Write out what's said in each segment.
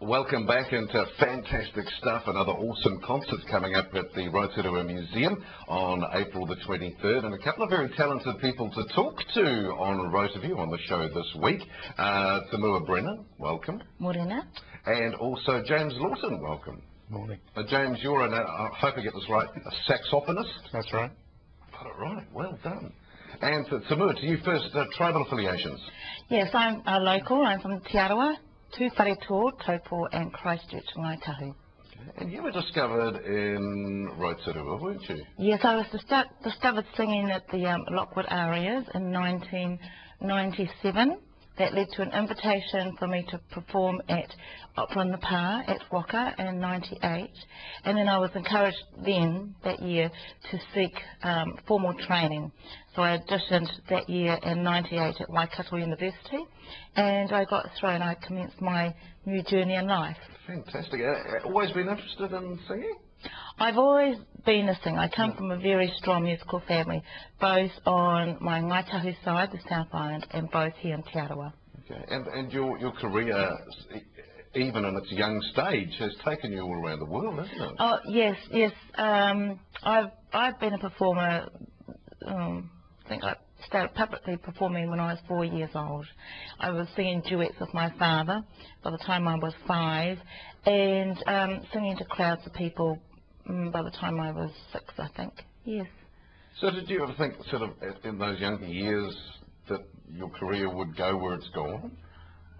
Welcome back into fantastic stuff. Another awesome concert coming up at the Rotorua Museum on April the 23rd, and a couple of very talented people to talk to on Rotoview on the show this week. Temua Brennan, welcome. Morena. And also James Lawton, welcome. Morning. James, you're I hope I get this right, a saxophonist? That's right. Got it right, well done. And Timua, to you first, tribal affiliations? Yes, I'm local. I'm from Te Aroha, Tū Wharetua, Taupo and Christchurch, Ngaitahu. And you were discovered in Rotorua, weren't you? Yes, I was discovered singing at the Lockwood Arias in 1997. That led to an invitation for me to perform at Opera in the Pa at Waka in 98. And then I was encouraged then, that year, to seek formal training. So I auditioned that year in 98 at Waikato University, and I got through and I commenced my new journey in life. Fantastic. Always been interested in singing? I've always been a singer. I come from a very strong musical family, both on my Ngaitahu side, the South Island, and both here in Te Aroha. Okay. And your career, even in its young stage, has taken you all around the world, hasn't it? Oh, yes, yes. I've been a performer, I think I started publicly performing when I was 4 years old. I was singing duets with my father by the time I was 5, and singing to crowds of people by the time I was 6, I think. Yes. So did you ever think, sort of, in those younger years, that your career would go where it's gone?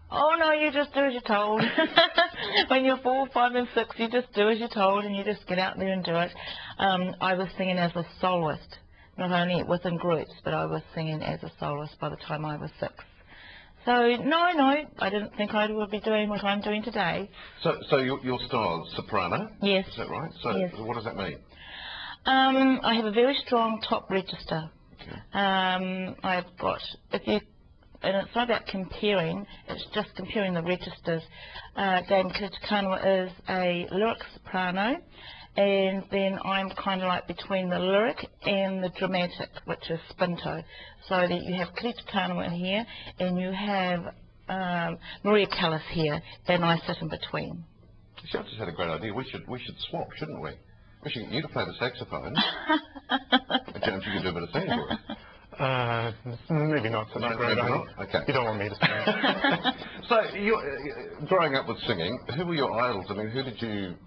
Oh no, you just do as you're told. When you're 4, 5 and 6, you just do as you're told and you just get out there and do it. I was singing as a soloist, not only within groups, but I was singing as a soloist by the time I was 6. So, no, I didn't think I would be doing what I'm doing today. So your style is soprano? Yes. Is that right? So yes. What does that mean? I have a very strong top register. Okay. I've got, and it's not about comparing, it's just comparing the registers. Dame Kiritikānua is a lyric soprano, and then I'm kind of like between the lyric and the dramatic, which is spinto. So that you have Kiritikānua here, and you have Maria Callas here, and I sit in between. I've just had a great idea. We should swap, shouldn't we? We should get you to play the saxophone. James, you can do a bit of singing for us. Maybe not such a great idea. Okay. You don't want me to sing. So, growing up with singing, who were your idols? I mean, who did you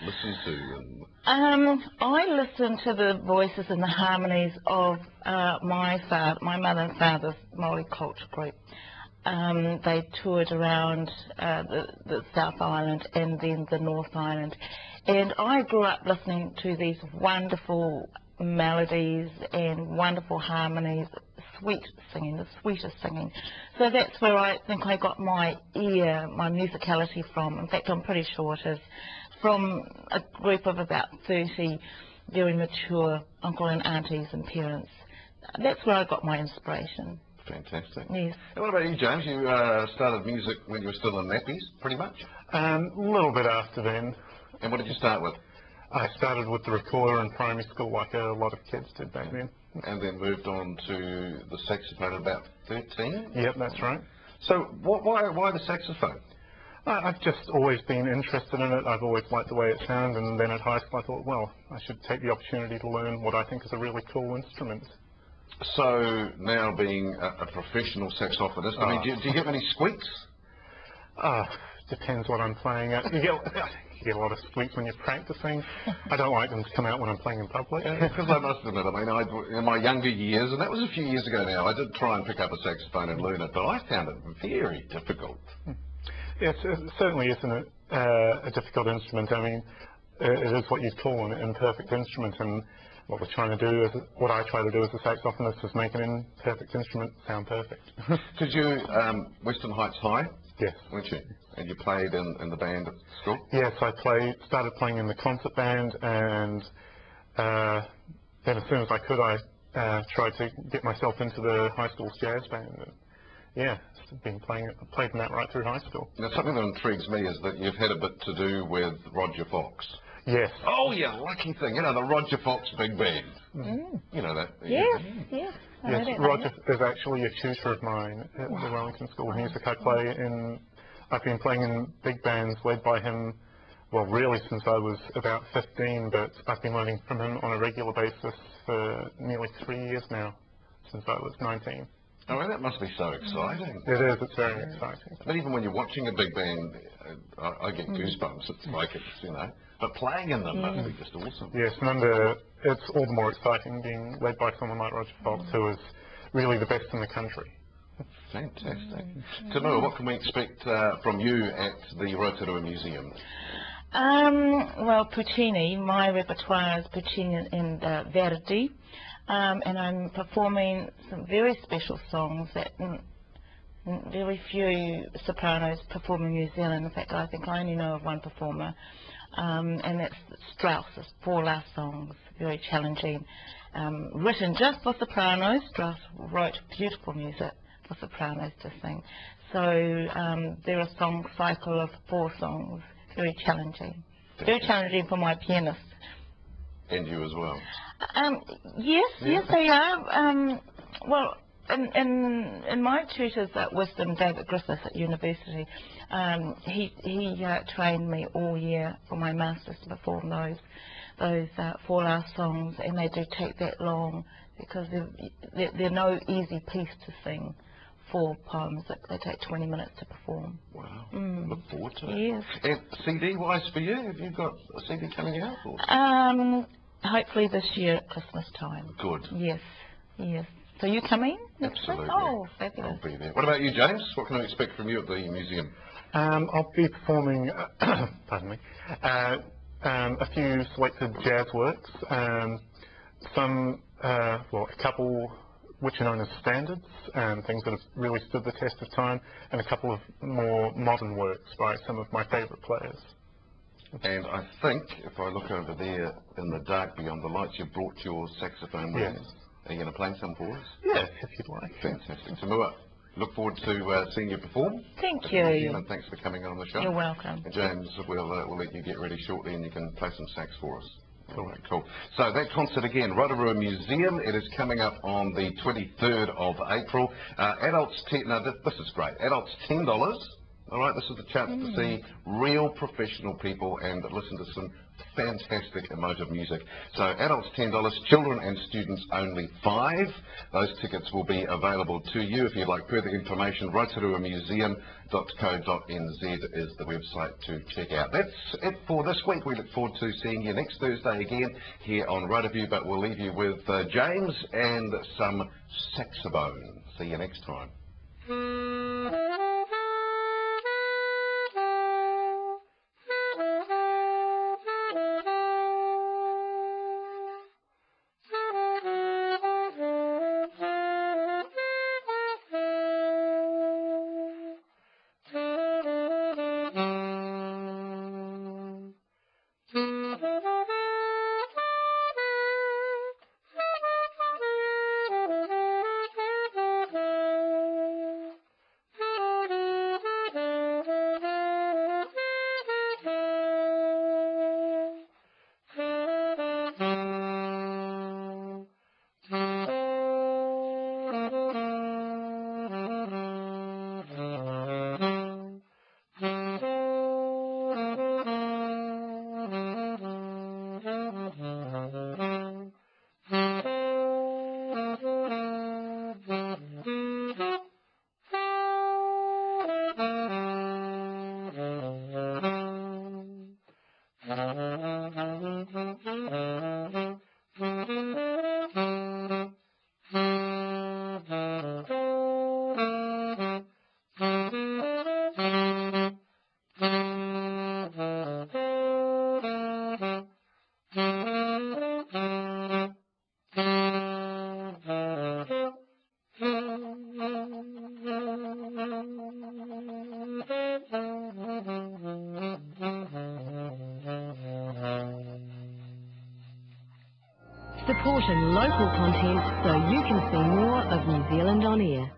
listen to? I listened to the voices and the harmonies of my mother and father's Māori culture group. They toured around the South Island and then the North Island. And I grew up listening to these wonderful melodies and wonderful harmonies, sweet singing, the sweetest singing. So that's where I think I got my ear, my musicality from. In fact, I'm pretty sure it is from a group of about 30 very mature uncle and aunties and parents. That's where I got my inspiration. Fantastic. Yes. And what about you, James? You started music when you were still in nappies, pretty much? A little bit after then. And what did you start with? I started with the recorder in primary school, like a lot of kids did back then. And then moved on to the saxophone at about 13? Yep, that's right. So why the saxophone? I've just always been interested in it. I've always liked the way it sounds, and then at high school I thought, well, I should take the opportunity to learn what I think is a really cool instrument. So now being a professional saxophonist, I mean, do you get many squeaks? Depends what I'm playing at. You get a lot of squeaks when you're practicing. I don't like them to come out when I'm playing in public. Because I must admit, I mean, in my younger years, and that was a few years ago now, I did try and pick up a saxophone and learn it, but I found it very difficult. Yes, it certainly isn't a difficult instrument. I mean, it is what you'd call an imperfect instrument, and what I try to do as a saxophonist is make an imperfect instrument sound perfect. Did you Western Heights High? Yes. Weren't you? And you played in the band at school? Yes, I started playing in the concert band, and then as soon as I could, I tried to get myself into the high school's jazz band. Yeah, played in that right through high school. Now, something that intrigues me is that you've had a bit to do with Roger Fox. Yes. Oh, yeah, lucky thing. You know, the Roger Fox Big Band. You know that? Yes, yes. Yes, Roger is actually a tutor of mine at the Wellington School of Music. I play in I've been playing in big bands led by him, well, really since I was about 15, but I've been learning from him on a regular basis for nearly 3 years now, since I was 19. Oh, well, that must be so exciting. It is, it's very exciting. But even when you're watching a big band, I get goosebumps. It's like it's, you know, but playing in them must be just awesome. Yes, and it's all the more exciting being led by someone like Roger Fox, who is really the best in the country. Fantastic. Timua, what can we expect from you at the Rotorua Museum? Well, Puccini, my repertoire is Puccini and Verdi, and I'm performing some very special songs that very few sopranos perform in New Zealand. In fact, I think I only know of one performer, and that's Strauss's 4 last songs, very challenging, written just for sopranos. Strauss wrote beautiful music for sopranos to sing. So they're a song cycle of 4 songs. Very challenging. Very challenging for my pianist. And you as well? Yes, they are. Well, in my tutors at Wisdom, David Griffiths at university, he trained me all year for my masters to perform those 4 last songs, and they do take that long because they're no easy piece to sing. 4 poems that they take 20 minutes to perform. Wow, look forward to it. Yes. And CD-wise for you, have you got a CD coming out? Or? Hopefully this year at Christmas time. Good. Yes. So you coming? Absolutely. Oh, fabulous. I'll be there. What about you, James? What can I expect from you at the museum? I'll be performing, pardon me, a few selected jazz works, a couple which are known as standards, things that have really stood the test of time, and a couple of more modern works by some of my favourite players. And I think, if I look over there in the dark beyond the lights, you've brought your saxophone with you. Are you going to play some for us? Yes, if you'd like. Fantastic. Timua, look forward to seeing you perform. Thank you. And thanks for coming on the show. You're welcome. And James, we'll let you get ready shortly and you can play some sax for us. All right, cool. So that concert again, Rotorua Museum, it is coming up on the 23rd of April. Adults, this is great. Adults, $10. All right, this is the chance to see real professional people and listen to some fantastic emotive music. So adults $10, children and students only $5. Those tickets will be available to you. If you'd like further information, rotoruamuseum.co.nz is the website to check out. That's it for this week. We look forward to seeing you next Thursday again here on Rotoview, but we'll leave you with James and some saxophone. See you next time. Supporting local content so you can see more of New Zealand on air.